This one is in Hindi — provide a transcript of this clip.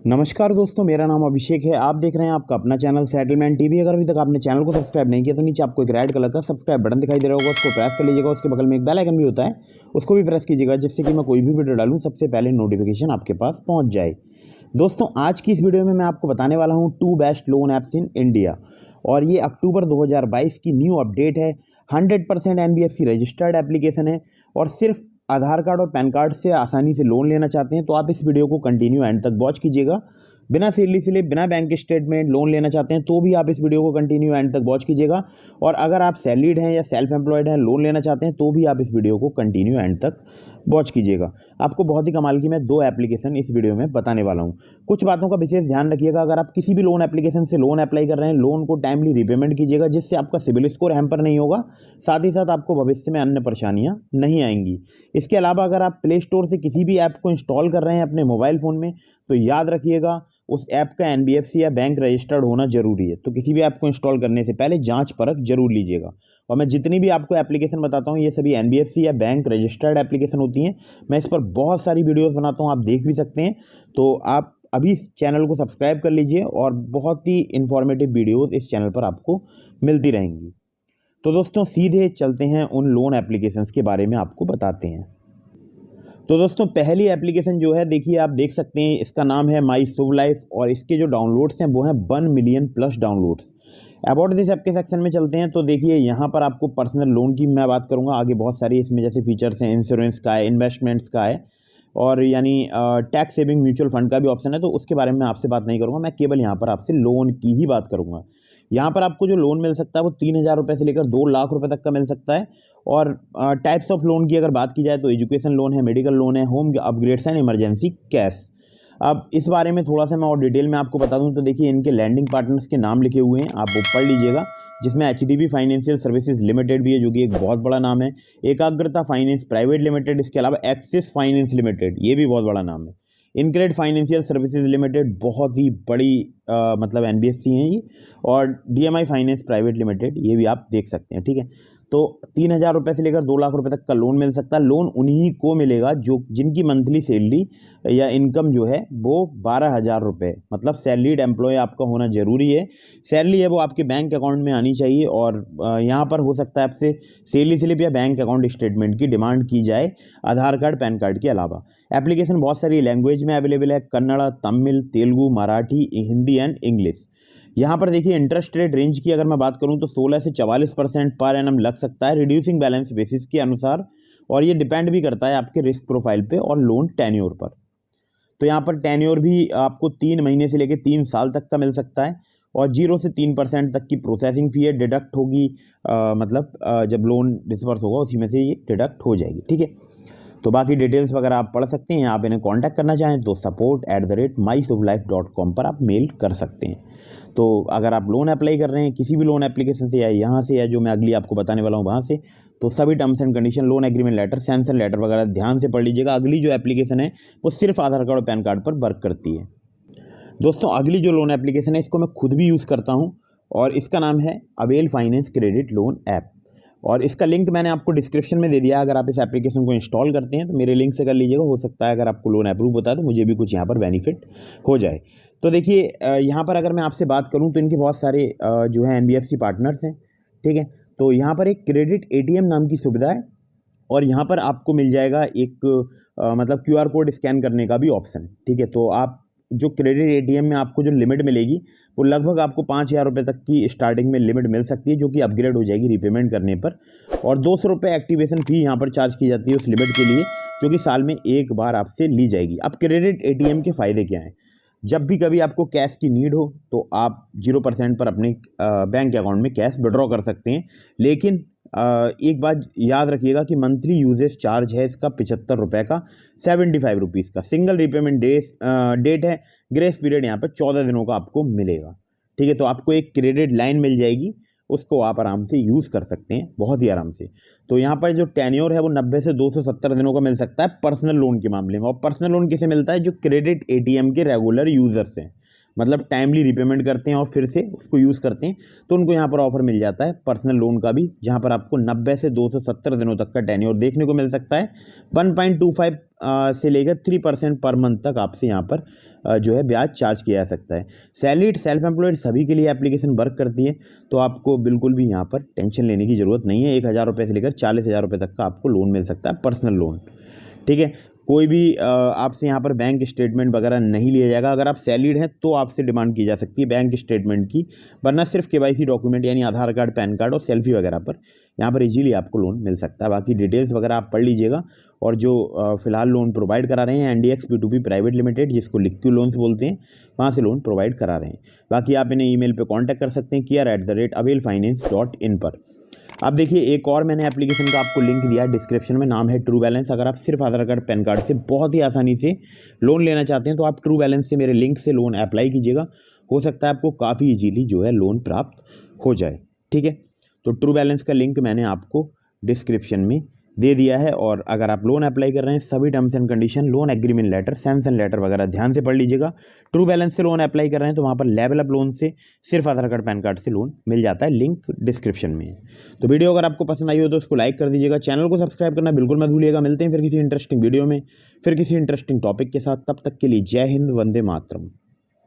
नमस्कार दोस्तों, मेरा नाम अभिषेक है। आप देख रहे हैं आपका अपना चैनल सेटलमेंट टीवी। अगर अभी तक आपने चैनल को सब्सक्राइब नहीं किया तो नीचे आपको एक रेड कलर का सब्सक्राइब बटन दिखाई दे रहा होगा, उसको प्रेस कर लीजिएगा। उसके बगल में एक बेल आइकन भी होता है, उसको भी प्रेस कीजिएगा, जिससे कि मैं कोई भी वीडियो डालूं सबसे पहले नोटिफिकेशन आपके पास पहुंच जाए। दोस्तों, आज की इस वीडियो में मैं आपको बताने वाला हूँ 2 best loan apps in India, और ये अक्टूबर 2022 की न्यू अपडेट है। 100% एनबीएफसी रजिस्टर्ड एप्लीकेशन है, और सिर्फ आधार कार्ड और पैन कार्ड से आसानी से लोन लेना चाहते हैं तो आप इस वीडियो को कंटिन्यू एंड तक वॉच कीजिएगा। बिना सैलरी स्लिप, बिना बैंक स्टेटमेंट लोन लेना चाहते हैं तो भी आप इस वीडियो को कंटिन्यू एंड तक वॉच कीजिएगा। और अगर आप सैलरीड हैं या सेल्फ एम्प्लॉयड हैं, लोन लेना चाहते हैं तो भी आप इस वीडियो को कंटिन्यू एंड तक वॉच कीजिएगा। आपको बहुत ही कमाल की मैं 2 एप्लीकेशन इस वीडियो में बताने वाला हूँ। कुछ बातों का विशेष ध्यान रखिएगा। अगर आप किसी भी लोन एप्लीकेशन से लोन अप्लाई कर रहे हैं, लोन को टाइमली रीपेमेंट कीजिएगा, जिससे आपका सिबिल स्कोर हैम्पर नहीं होगा, साथ ही साथ आपको भविष्य में अन्य परेशानियां नहीं आएंगी। इसके अलावा अगर आप प्ले स्टोर से किसी भी ऐप को इंस्टॉल कर रहे हैं अपने मोबाइल फ़ोन में, तो याद रखिएगा उस ऐप का एनबीएफसी या बैंक रजिस्टर्ड होना जरूरी है। तो किसी भी ऐप को इंस्टॉल करने से पहले जांच परख जरूर लीजिएगा। और मैं जितनी भी आपको एप्लीकेशन बताता हूँ, ये सभी एनबीएफसी या बैंक रजिस्टर्ड एप्लीकेशन होती हैं। मैं इस पर बहुत सारी वीडियोस बनाता हूँ, आप देख भी सकते हैं। तो आप अभी इस चैनल को सब्सक्राइब कर लीजिए, और बहुत ही इंफॉर्मेटिव वीडियोज़ इस चैनल पर आपको मिलती रहेंगी। तो दोस्तों, सीधे चलते हैं उन लोन एप्लीकेशंस के बारे में आपको बताते हैं। तो दोस्तों, पहली एप्लीकेशन जो है, देखिए आप देख सकते हैं, इसका नाम है माई शुभ लाइफ, और इसके जो डाउनलोड्स हैं वो हैं 1 million plus downloads. About this app के सेक्शन में चलते हैं तो देखिए यहाँ पर आपको पर्सनल लोन की मैं बात करूँगा। आगे बहुत सारी इसमें जैसे फीचर्स हैं, इंश्योरेंस का है, इन्वेस्टमेंट्स का है, और यानी टैक्स सेविंग म्यूचुअल फंड का भी ऑप्शन है। तो उसके बारे में मैं आपसे बात नहीं करूँगा, मैं केवल यहाँ पर आपसे लोन की ही बात करूँगा। यहाँ पर आपको जो लोन मिल सकता है वो 3,000 रुपये से लेकर 2 लाख रुपए तक का मिल सकता है। और टाइप्स ऑफ लोन की अगर बात की जाए तो एजुकेशन लोन है, मेडिकल लोन है, home upgrades and emergency cash. अब इस बारे में थोड़ा सा मैं और डिटेल में आपको बता दूं तो देखिए, इनके लैंडिंग पार्टनर्स के नाम लिखे हुए हैं, आप वो पढ़ लीजिएगा। जिसमें एचडीबी फाइनेंशियल सर्विसेज लिमिटेड भी है, जो कि एक बहुत बड़ा नाम है। एकाग्रता फाइनेंस प्राइवेट लिमिटेड, इसके अलावा एक्सिस फाइनेंस लिमिटेड, ये भी बहुत बड़ा नाम है। इनक्रेड फाइनेंशियल सर्विसेज लिमिटेड, बहुत ही बड़ी मतलब एनबीएफसी हैं ये। और डीएमआई फाइनेंस प्राइवेट लिमिटेड, ये भी आप देख सकते हैं, ठीक है। तो 3,000 रुपये से लेकर 2 लाख रुपए तक का लोन मिल सकता है। लोन उन्हीं को मिलेगा जो जिनकी मंथली सैलरी या इनकम जो है वो 12,000 रुपये, मतलब सैलरीड एम्प्लॉय आपका होना ज़रूरी है। सैलरी है वो आपके बैंक अकाउंट में आनी चाहिए, और यहाँ पर हो सकता है आपसे सैलरी स्लिप या बैंक अकाउंट स्टेटमेंट की डिमांड की जाए, आधार कार्ड पैन कार्ड के अलावा। एप्लीकेशन बहुत सारी लैंग्वेज में अवेलेबल है, कन्नड़, तमिल, तेलुगु, मराठी, हिंदी एंड इंग्लिश। यहाँ पर देखिए, इंटरेस्ट रेट रेंज की अगर मैं बात करूँ तो 16 से 44% पर एनम लग सकता है, रिड्यूसिंग बैलेंस बेसिस के अनुसार। और ये डिपेंड भी करता है आपके रिस्क प्रोफाइल पे और लोन टेन्योर पर। तो यहाँ पर टेन्योर भी आपको 3 महीने से लेकर 3 साल तक का मिल सकता है, और 0 से 3% तक की प्रोसेसिंग फ़ी है, डिडक्ट होगी। मतलब जब लोन डिसबर्स होगा उसी में से ये डिडक्ट हो जाएगी, ठीक है। तो बाकी डिटेल्स वगैरह आप पढ़ सकते हैं। आप इन्हें कांटेक्ट करना चाहें तो support@myshubhlife.com पर आप मेल कर सकते हैं। तो अगर आप लोन अप्लाई कर रहे हैं किसी भी लोन एप्लीकेशन से, या यहाँ से, या जो मैं अगली आपको बताने वाला हूँ वहाँ से, तो सभी terms and condition, loan agreement letter, sanction letter वगैरह ध्यान से पढ़ लीजिएगा। अगली जो एप्लीकेशन है वो सिर्फ आधार कार्ड और पैन कार्ड पर वर्क करती है। दोस्तों, अगली जो लोन एप्लीकेशन है इसको मैं खुद भी यूज़ करता हूँ, और इसका नाम है avail finance credit loan app. और इसका लिंक मैंने आपको डिस्क्रिप्शन में दे दिया। अगर आप इस एप्लीकेशन को इंस्टॉल करते हैं तो मेरे लिंक से कर लीजिएगा। हो सकता है अगर आपको लोन अप्रूव होता है तो मुझे भी कुछ यहाँ पर बेनिफिट हो जाए। तो देखिए, यहाँ पर अगर मैं आपसे बात करूँ तो इनके बहुत सारे जो है एनबीएफसी पार्टनर्स हैं, ठीक है। तो यहाँ पर एक क्रेडिट एटीएम नाम की सुविधा है, और यहाँ पर आपको मिल जाएगा एक मतलब क्यूआर कोड स्कैन करने का भी ऑप्शन, ठीक है। तो आप जो क्रेडिट एटीएम में आपको जो लिमिट मिलेगी वो लगभग आपको 5,000 रुपये तक की स्टार्टिंग में लिमिट मिल सकती है, जो कि अपग्रेड हो जाएगी रीपेमेंट करने पर। और 200 रुपये एक्टिवेशन फ़ी यहाँ पर चार्ज की जाती है उस लिमिट के लिए, जो कि साल में एक बार आपसे ली जाएगी। अब क्रेडिट एटीएम के फ़ायदे क्या हैं? जब भी कभी आपको कैश की नीड हो तो आप 0% पर अपने बैंक अकाउंट में कैश विड्रॉ कर सकते हैं। लेकिन एक बात याद रखिएगा कि मंथली यूजेज चार्ज है इसका 75 रुपये का, 75 रुपीज़ का। सिंगल रिपेमेंट डेट है, ग्रेस पीरियड यहाँ पर 14 दिनों का आपको मिलेगा, ठीक है। तो आपको एक क्रेडिट लाइन मिल जाएगी, उसको आप आराम से यूज़ कर सकते हैं, बहुत ही आराम से। तो यहाँ पर जो टेन्योर है वो 90 से 270 दिनों का मिल सकता है पर्सनल लोन के मामले में। और पर्सनल लोन किसे मिलता है? जो क्रेडिट एटीएम के रेगुलर यूज़र्स हैं, मतलब टाइमली रिपेमेंट करते हैं और फिर से उसको यूज़ करते हैं, तो उनको यहाँ पर ऑफर मिल जाता है पर्सनल लोन का भी, जहाँ पर आपको 90 से 270 दिनों तक का टेन्योर देखने को मिल सकता है। 1.25 से लेकर 3% पर मंथ तक आपसे यहाँ पर जो है ब्याज चार्ज किया जा सकता है। सैलरीड, सेल्फ एम्प्लॉयड सभी के लिए एप्लीकेशन वर्क करती है, तो आपको बिल्कुल भी यहाँ पर टेंशन लेने की ज़रूरत नहीं है। 1,000 रुपये से लेकर 40,000 रुपये तक का आपको लोन मिल सकता है, पर्सनल लोन। ठीक है, कोई भी आपसे यहाँ पर बैंक स्टेटमेंट वगैरह नहीं लिया जाएगा। अगर आप सैलरीड हैं तो आपसे डिमांड की जा सकती है बैंक स्टेटमेंट की, वरना सिर्फ KYC डॉक्यूमेंट यानी आधार कार्ड, पैन कार्ड और सेल्फी वगैरह पर यहाँ पर इजीली आपको लोन मिल सकता है। बाकी डिटेल्स वगैरह आप पढ़ लीजिएगा। और जो फिलहाल लोन प्रोवाइड करा रहे हैं NDX P2P प्राइवेट लिमिटेड, जिसको लिक्विड लोन्स बोलते हैं, वहाँ से लोन प्रोवाइड करा रहे हैं। बाकी आप इन्हें ईमेल पे कांटेक्ट कर सकते हैं kiar@availfinance.in पर। अब देखिए, एक और मैंने एप्लीकेशन का आपको लिंक दिया है डिस्क्रिप्शन में, नाम है ट्रू बैलेंस। अगर आप सिर्फ आधार कार्ड, पैन कार्ड से बहुत ही आसानी से लोन लेना चाहते हैं तो आप ट्रू बैलेंस से मेरे लिंक से लोन अप्लाई कीजिएगा। हो सकता है आपको काफ़ी इजीली जो है लोन प्राप्त हो जाए। ठीक है, तो ट्रू बैलेंस का लिंक मैंने आपको डिस्क्रिप्शन में दे दिया है। और अगर आप लोन अप्लाई कर रहे हैं, सभी terms and condition, loan agreement letter, sanction letter वगैरह ध्यान से पढ़ लीजिएगा। ट्रू बैलेंस से लोन अप्लाई कर रहे हैं तो वहाँ पर लेवल अप लोन से सिर्फ आधार कार्ड, पैन कार्ड से लोन मिल जाता है, लिंक डिस्क्रिप्शन में है। तो वीडियो अगर आपको पसंद आई हो तो उसको लाइक कर दीजिएगा, चैनल को सब्सक्राइब करना बिल्कुल मत भूलिएगा। मिलते हैं फिर किसी इंटरेस्टिंग वीडियो में, फिर किसी इंटरेस्टिंग टॉपिक के साथ। तब तक के लिए जय हिंद, वंदे मातरम।